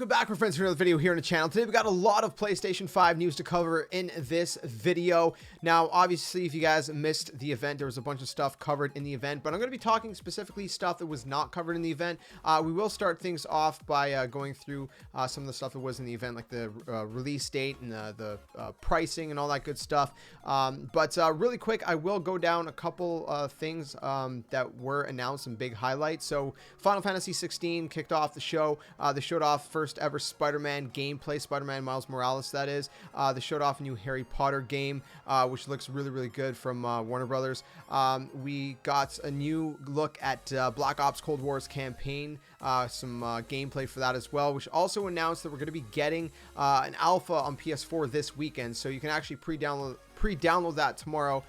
welcome back, my friends, for another video here on the channel. Today we got a lot of PlayStation 5 news to cover in this video. Now, obviously, if you guys missed the event, there was a bunch of stuff covered in the event, but I'm going to be talking specifically stuff that was not covered in the event. We will start things off by going through some of the stuff that was in the event, like the release date and the pricing and all that good stuff. But really quick, I will go down a couple things that were announced, some big highlights. So Final Fantasy 16 kicked off the show. They showed off first ever Spider-Man gameplay, Spider-Man Miles Morales, that is. They showed off a new Harry Potter game, which looks really good from Warner Brothers. We got a new look at Black Ops Cold War's campaign, some gameplay for that as well, which also announced that we're going to be getting an alpha on PS4 this weekend, so you can actually pre-download that tomorrow,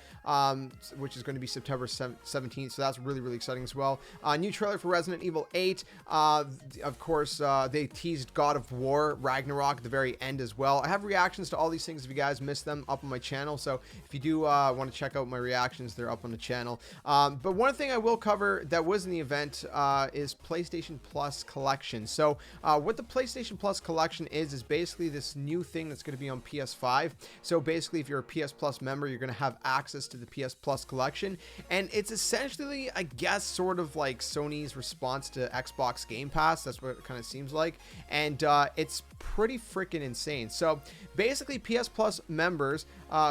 which is going to be September 17th, so that's really exciting as well. New trailer for Resident Evil 8. Of course, they teased God of War Ragnarok at the very end as well. I have reactions to all these things if you guys missed them up on my channel, so if you do want to check out my reactions, they're up on the channel. But one thing I will cover that was in the event is PlayStation Plus Collection. So what the PlayStation Plus Collection is basically this new thing that's going to be on PS5. So basically, if you're a PS Plus member, you're going to have access to the PS Plus Collection, and it's essentially, I guess, sort of like Sony's response to Xbox Game Pass. That's what it kind of seems like, and it's pretty freaking insane. So basically, PS Plus members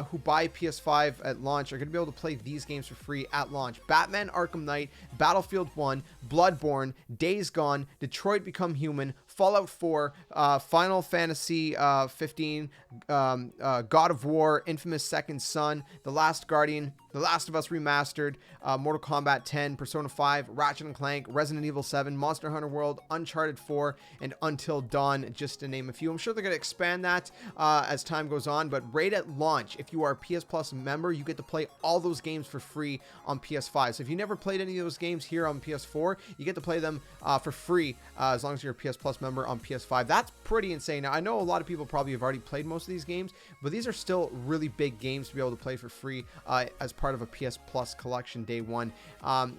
who buy PS5 at launch are going to be able to play these games for free at launch: Batman Arkham Knight, Battlefield 1, Bloodborne, Days Gone, Detroit Become Human, Fallout 4, Final Fantasy 15, God of War, Infamous Second Son, The Last Guardian, The Last of Us Remastered, Mortal Kombat 10, Persona 5, Ratchet & Clank, Resident Evil 7, Monster Hunter World, Uncharted 4, and Until Dawn, just to name a few. I'm sure they're going to expand that as time goes on, but right at launch, if you are a PS Plus member, you get to play all those games for free on PS5. So if you never played any of those games here on PS4, you get to play them for free as long as you're a PS Plus member on PS5. That's pretty insane. Now, I know a lot of people probably have already played most of these games, but these are still really big games to be able to play for free as part of a PS Plus collection day one,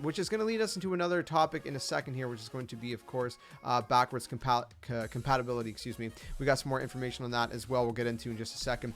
which is going to lead us into another topic in a second here, which is going to be, of course, backwards compatibility. Excuse me. We got some more information on that as well. We'll get into in just a second.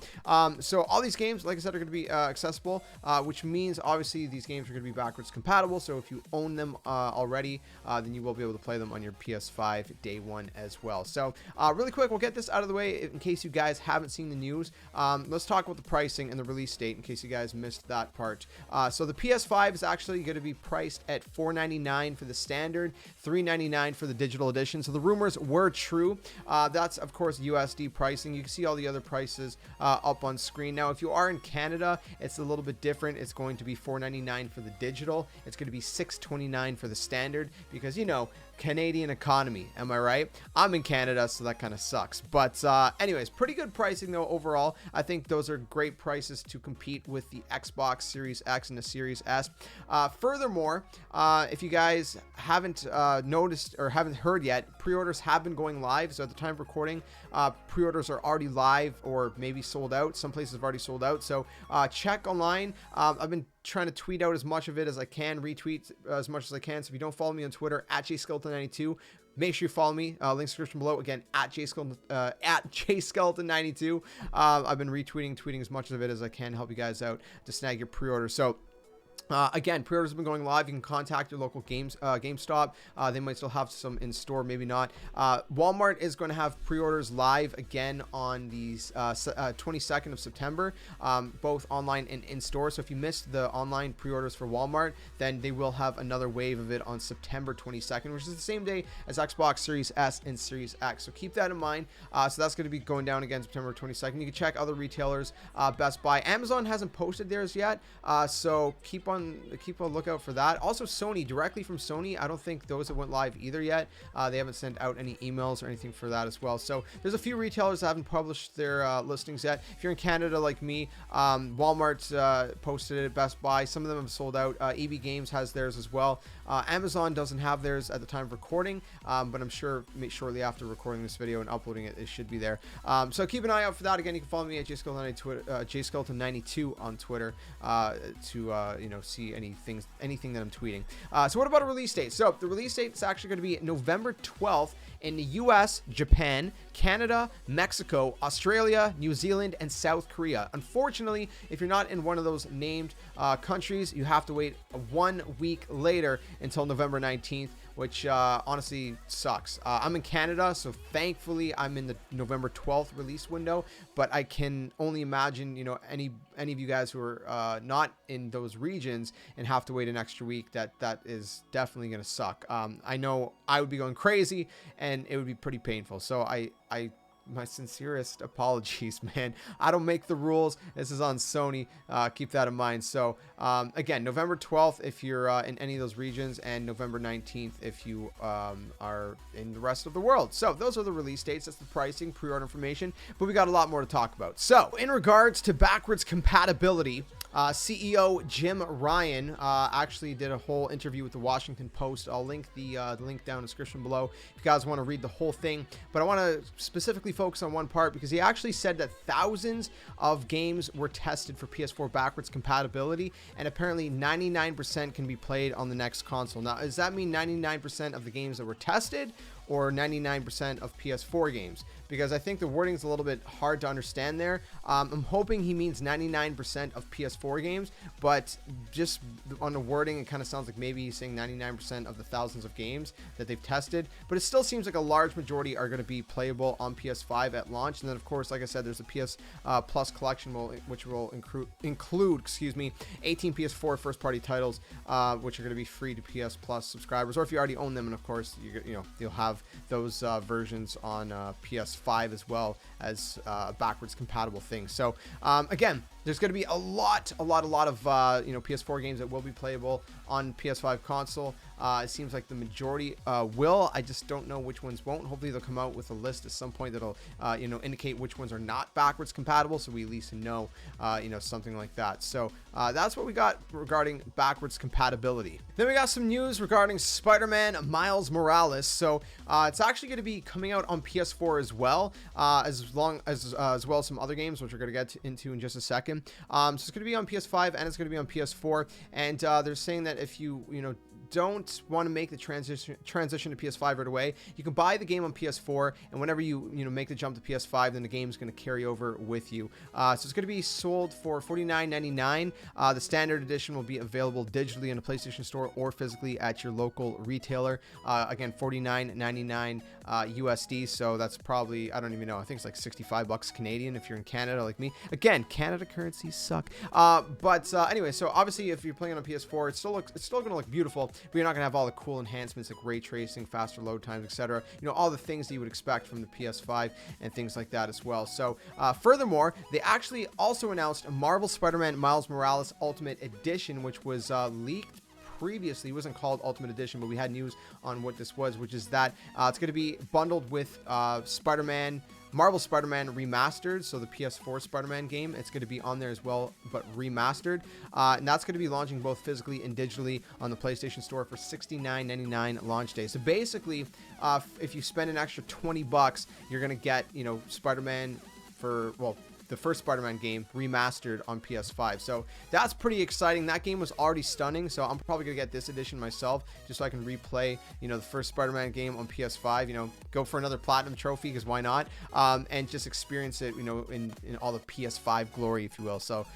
So all these games, like I said, are going to be accessible, which means obviously these games are going to be backwards compatible. So if you own them already, then you will be able to play them on your PS5 day one as well. So really quick, we'll get this out of the way in case you guys haven't seen the news. Let's talk about the pricing and the release date in case you guys missed that part. So the PS5 is actually going to be priced at $499 for the standard, $399 for the digital edition. So the rumors were true. That's, of course, USD pricing. You can see all the other prices up on screen. Now, if you are in Canada, it's a little bit different. It's going to be $499 for the digital. It's going to be $629 for the standard because, you know, Canadian economy, am I right? I'm in Canada, so that kind of sucks. But anyways, pretty good pricing though overall. I think those are great prices to compete with the Xbox Series X and the Series S. Furthermore, if you guys haven't noticed or haven't heard yet, pre-orders have been going live. So at the time of recording, pre-orders are already live or maybe sold out. Some places have already sold out. So check online. I've been trying to tweet out as much of it as I can, retweet as much as I can. So if you don't follow me on Twitter, at JSkeleton92, make sure you follow me. Link description below. Again, at JSkeleton92. I've been tweeting as much of it as I can to help you guys out to snag your pre-order. So again, pre-orders have been going live. You can contact your local GameStop. They might still have some in store, maybe not. Walmart is going to have pre-orders live again on the 22nd of September, both online and in store. So if you missed the online pre-orders for Walmart, then they will have another wave of it on September 22nd, which is the same day as Xbox Series S and Series X. So keep that in mind. So that's going to be going down again September 22nd. You can check other retailers, Best Buy. Amazon hasn't posted theirs yet, so keep a lookout for that. Also, Sony, directly from Sony, I don't think those have went live either yet. They haven't sent out any emails or anything for that as well. So there's a few retailers that haven't published their listings yet. If you're in Canada like me, Walmart posted it, Best Buy, some of them have sold out. EB Games has theirs as well. Amazon doesn't have theirs at the time of recording, but I'm sure shortly after recording this video and uploading it, it should be there. So keep an eye out for that. Again, you can follow me at JSkeleton92 on Twitter to see anything that I'm tweeting. So what about a release date? So the release date is actually going to be November 12th in the US, Japan, Canada, Mexico, Australia, New Zealand, and South Korea. Unfortunately, if you're not in one of those named countries, you have to wait 1 week later until November 19th, which honestly sucks. I'm in Canada, so thankfully I'm in the November 12th release window, but I can only imagine, any of you guys who are not in those regions and have to wait an extra week, that is definitely going to suck. I know I would be going crazy and it would be pretty painful. So my sincerest apologies, man. I don't make the rules. This is on Sony. Keep that in mind. So again, November 12th if you're in any of those regions, and November 19th if you are in the rest of the world. So those are the release dates. That's the pricing, pre-order information, but we got a lot more to talk about. So in regards to backwards compatibility, CEO Jim Ryan actually did a whole interview with the Washington Post. I'll link the link down in the description below if you guys want to read the whole thing, but I want to specifically focus on one part because he actually said that thousands of games were tested for PS4 backwards compatibility, and apparently 99% can be played on the next console. Now, does that mean 99% of the games that were tested, or 99% of PS4 games? Because I think the wording's a little bit hard to understand there. I'm hoping he means 99% of PS4 games, but just on the wording, it kind of sounds like maybe he's saying 99% of the thousands of games that they've tested, but it still seems like a large majority are going to be playable on PS5 at launch. And then, of course, like I said, there's a PS Plus collection, which will include 18 PS4 first-party titles, which are going to be free to PS Plus subscribers, or if you already own them, and of course, you'll have those versions on PS5 as well as backwards compatible things. So again, there's going to be a lot of PS4 games that will be playable on PS5 console. It seems like the majority will. I just don't know which ones won't. Hopefully they'll come out with a list at some point that'll indicate which ones are not backwards compatible, so we at least know something like that. So that's what we got regarding backwards compatibility. Then we got some news regarding Spider-Man Miles Morales. So it's actually going to be coming out on PS4 as well, as well as some other games, which we're going to get into in just a second. So it's going to be on PS5 and it's going to be on PS4, and they're saying that if you don't want to make the transition to PS5 right away, you can buy the game on PS4, and whenever you make the jump to PS5, then the game's going to carry over with you. So it's going to be sold for $49.99. The standard edition will be available digitally in a PlayStation Store or physically at your local retailer. Again, $49.99 USD. So that's probably, I don't even know, I think it's like $65 Canadian if you're in Canada like me. Again, Canada currencies suck. But anyway, so obviously if you're playing on PS4, it's still going to look beautiful, but you're not going to have all the cool enhancements like ray tracing, faster load times, etc. All the things that you would expect from the PS5 and things like that as well. So furthermore, they actually also announced a Marvel Spider-Man Miles Morales Ultimate Edition, which was leaked previously. It wasn't called Ultimate Edition, but we had news on what this was, which is that it's going to be bundled with Marvel Spider-Man Remastered, so the PS4 Spider-Man game. It's going to be on there as well, but remastered. And that's going to be launching both physically and digitally on the PlayStation Store for $69.99 launch day. So basically, if you spend an extra $20, you're going to get, Spider-Man for, the first Spider-Man game remastered on PS5. So that's pretty exciting. That game was already stunning, so I'm probably gonna get this edition myself just so I can replay the first Spider-Man game on PS5, go for another platinum trophy, because why not, and just experience it in all the PS5 glory, if you will. So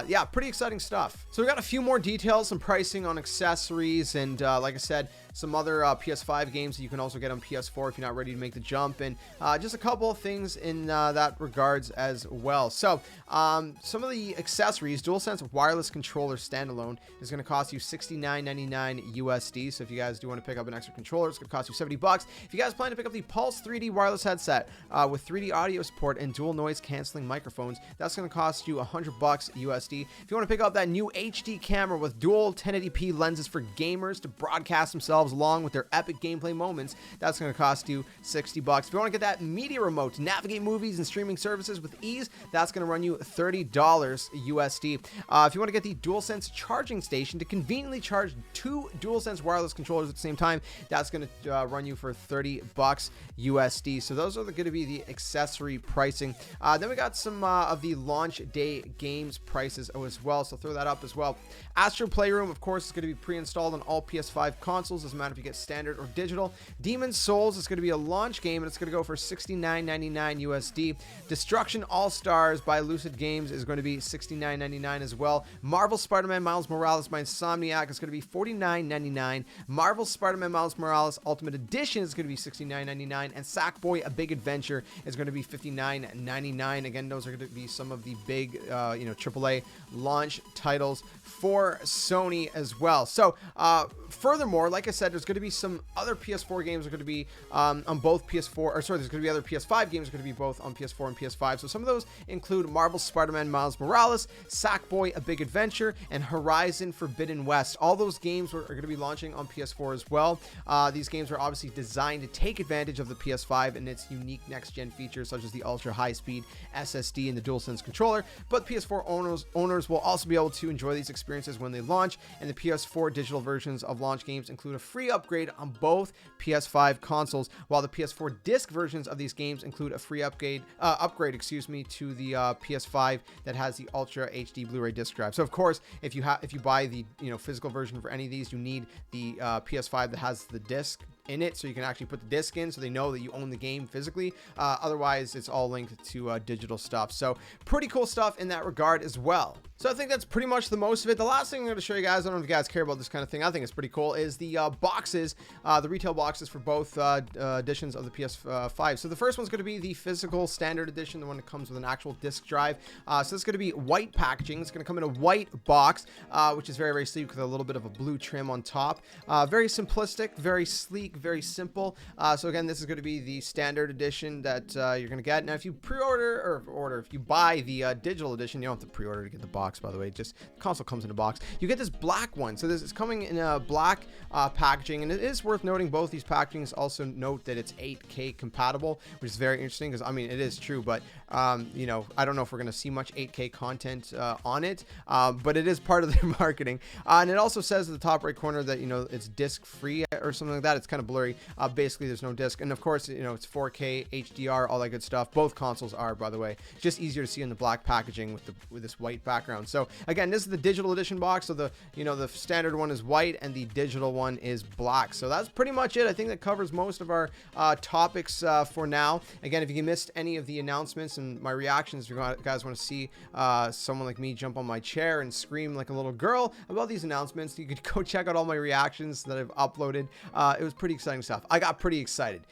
yeah, pretty exciting stuff. So we got a few more details, some pricing on accessories, and like I said, some other PS5 games that you can also get on PS4 if you're not ready to make the jump, and just a couple of things in that regards as well. So some of the accessories: DualSense wireless controller standalone is going to cost you $69.99 USD. So if you guys do want to pick up an extra controller, it's going to cost you $70. If you guys plan to pick up the Pulse 3D wireless headset with 3D audio support and dual noise canceling microphones, that's going to cost you $100 USD. If you want to pick up that new HD camera with dual 1080p lenses for gamers to broadcast themselves themselves along with their epic gameplay moments, that's going to cost you $60. If you want to get that media remote to navigate movies and streaming services with ease, that's going to run you $30 USD. If you want to get the DualSense charging station to conveniently charge 2 DualSense wireless controllers at the same time, that's going to run you for $30 USD. So those are going to be the accessory pricing. Then we got some of the launch day games prices as well, so throw that up as well. Astro Playroom, of course, is going to be pre-installed on all PS5 consoles. Doesn't matter if you get standard or digital. Demon's Souls is going to be a launch game, and it's going to go for $69.99 USD. Destruction All-Stars by Lucid Games is going to be $69.99 as well. Marvel Spider-Man Miles Morales by Insomniac is going to be $49.99. Marvel Spider-Man Miles Morales Ultimate Edition is going to be $69.99, and Sackboy: A Big Adventure is going to be $59.99. Again, those are going to be some of the big, AAA launch titles for Sony as well. So, furthermore, like I said, there's going to be some other PS4 games are going to be on both PS4, or sorry, there's going to be other PS5 games are going to be both on PS4 and PS5. So some of those include Marvel Spider-Man Miles Morales, Sackboy: A Big Adventure, and Horizon Forbidden West. All those games are going to be launching on PS4 as well. These games are obviously designed to take advantage of the PS5 and its unique next-gen features such as the ultra high-speed SSD and the DualSense controller, but PS4 owners will also be able to enjoy these experiences when they launch, and the PS4 digital versions of launch games include a free upgrade on both PS5 consoles, while the PS4 disc versions of these games include a free upgrade to the PS5 that has the Ultra HD Blu-ray disc drive. So of course, if you buy the physical version for any of these, you need the PS5 that has the disc in it, so you can actually put the disc in so they know that you own the game physically. Otherwise, it's all linked to digital stuff. So pretty cool stuff in that regard as well. So I think that's pretty much the most of it. The last thing I'm going to show you guys, I don't know if you guys care about this kind of thing, I think it's pretty cool, is the boxes, the retail boxes for both editions of the PS5. So the first one's going to be the physical standard edition, the one that comes with an actual disc drive. So it's going to be white packaging. It's going to come in a white box, which is very, very sleek with a little bit of a blue trim on top. Very simplistic, very sleek, very simple. So again, this is going to be the standard edition that you're going to get. Now, if you if you buy the digital edition, you don't have to pre-order to get the box, by the way. Just the console comes in a box. You get this black one. So this is coming in a black packaging, and it is worth noting both these packagings. Also note that it's 8K compatible, which is very interesting because, I mean, it is true, but I don't know if we're going to see much 8K content on it, but it is part of their marketing. And it also says at the top right corner that, it's disc free or something like that. It's kind of blurry. Basically, there's no disc. And of course, it's 4K, HDR, all that good stuff. Both consoles are, by the way. It's just easier to see in the black packaging with this white background. So again, this is the digital edition box. So the standard one is white and the digital one is black. So that's pretty much it. I think that covers most of our topics for now. Again, if you missed any of the announcements and my reactions, if you guys want to see someone like me jump on my chair and scream like a little girl about these announcements, you could go check out all my reactions that I've uploaded. It was pretty exciting stuff. I got pretty excited.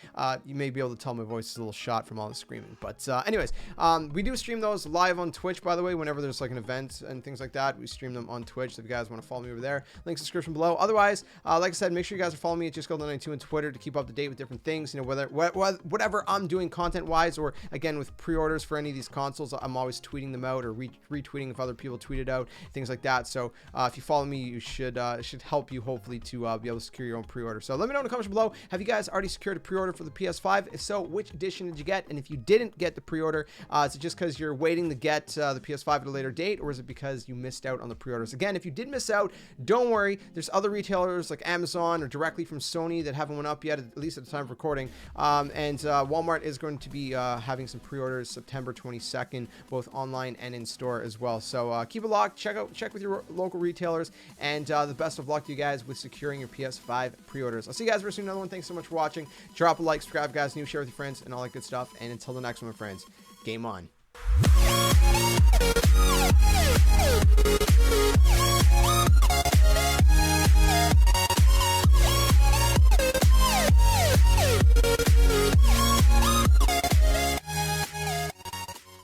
You may be able to tell my voice is a little shot from all the screaming, but anyways, we do stream those live on Twitch, by the way. Whenever there's like an event and things like that, we stream them on Twitch. So if you guys want to follow me over there, link description below. Otherwise, like I said, make sure you guys are following me at JSkeleton92 on Twitter to keep up to date with different things. Whatever I'm doing content wise, or again with pre-orders for any of these consoles, I'm always tweeting them out or retweeting if other people tweet it out, things like that. So if you follow me, you should help you hopefully to be able to secure your own pre-order. So let me know in the comments below. Have you guys already secured a pre-order for the PS5? If so, which edition did you get? And if you didn't get the pre-order, is it just because you're waiting to get the PS5 at a later date, or is it because you missed out on the pre-orders? Again, if you did miss out, don't worry. There's other retailers like Amazon or directly from Sony that haven't went up yet, at least at the time of recording. And Walmart is going to be having some pre-orders September 22nd, both online and in store as well. So keep it locked. Check with your local retailers, and the best of luck to you guys with securing your PS5 pre-orders. I'll see you guys very soon. Another one. Thanks so much for watching. Drop a like, subscribe, guys, new, share with your friends, and all that good stuff. And until the next one, my friends, game on.